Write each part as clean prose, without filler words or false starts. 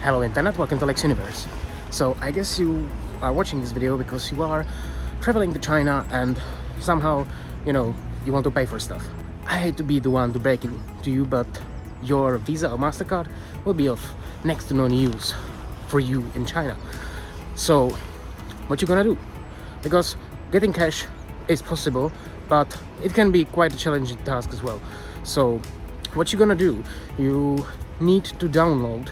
Hello Internet, welcome to Lex Universe. So I guess you are watching this video because you are traveling to China and somehow, you want to pay for stuff. I hate to be the one to break it to you, but your Visa or MasterCard will be of next to no use for you in China. So what you gonna do? Because getting cash is possible, but it can be quite a challenging task as well. So what you're gonna do, you need to download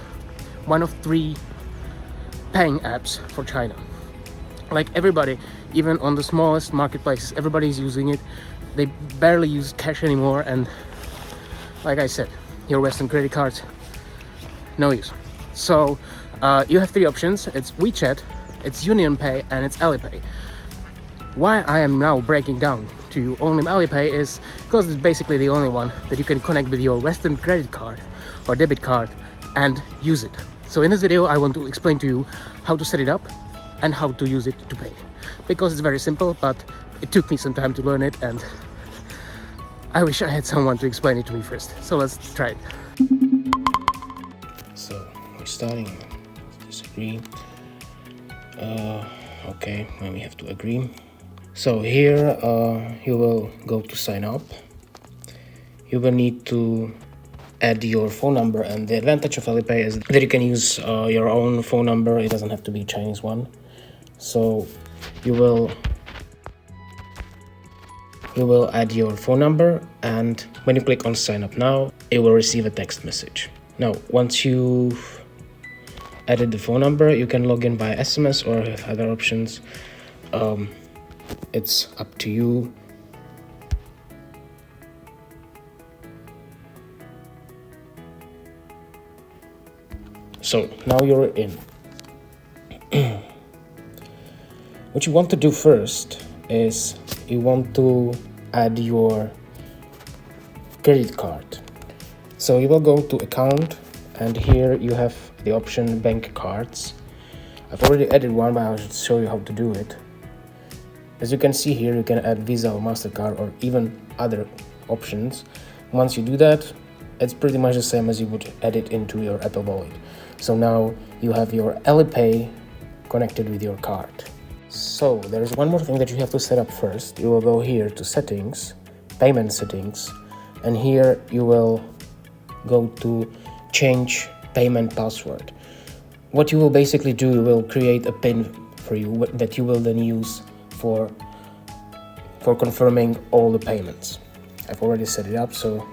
one of 3 paying apps for China. Like everybody, even on the smallest marketplaces, everybody's using it. They barely use cash anymore, and like I said, your Western credit cards, no use. So you have 3 options. It's WeChat, it's UnionPay, and it's AliPay. Why I am now breaking down to you only AliPay is because it's basically the only one that you can connect with your Western credit card or debit card and use it. So in this video I want to explain to you how to set it up and how to use it to pay, because it's very simple, but it took me some time to learn it, and I wish I had someone to explain it to me first. So let's try it. So we're starting. Disagree. Okay, then we have to agree. So here you will go to sign up. You will need to add your phone number, and the advantage of AliPay is that you can use your own phone number. It doesn't have to be a Chinese one. So you will add your phone number, and when you click on sign up now, it will receive a text message. Now once you've added the phone number, you can log in by SMS or have other options. It's up to you. So now you're in. What you want to do first is you want to add your credit card. So you will go to account, and here you have the option bank cards. I've already added one, but I'll just show you how to do it. As you can see here, you can add Visa or MasterCard or even other options. Once you do that, it's pretty much the same as you would add it into your Apple Wallet. So now you have your AliPay connected with your card. So there is one more thing that you have to set up first. You will go here to settings, payment settings, and here you will go to change payment password. What you will basically do, you will create a PIN for you that you will then use for confirming all the payments. I've already set it up, so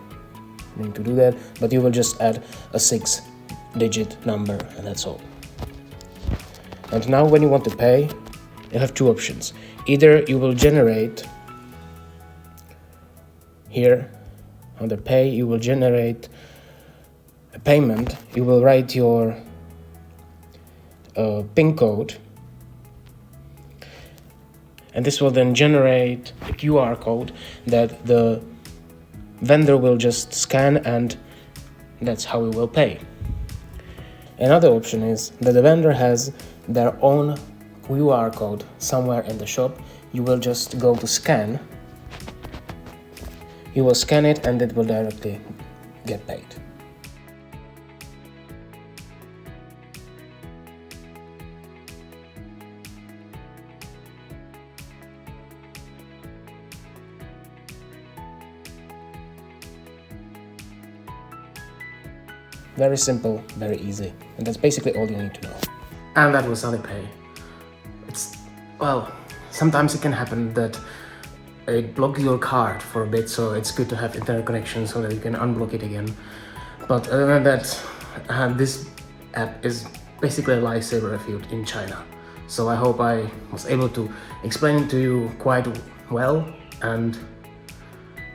you need to do that, but you will just add a 6-digit number, and that's all. And now when you want to pay, you have 2 options. Either you will generate here under pay, you will generate a payment. You will write your PIN code, and this will then generate a QR code that the vendor will just scan, and that's how we will pay. Another option is that the vendor has their own QR code somewhere in the shop. You will just go to scan. You will scan it, and it will directly get paid. Very simple, very easy, and that's basically all you need to know. And that was AliPay. Sometimes it can happen that it blocks your card for a bit, so it's good to have internet connection so that you can unblock it again. But other than that, this app is basically a lifesaver if you're in China. So I hope I was able to explain it to you quite well, and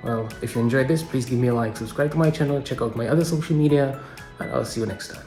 well, if you enjoyed this, please give me a like, subscribe to my channel, check out my other social media, and I'll see you next time.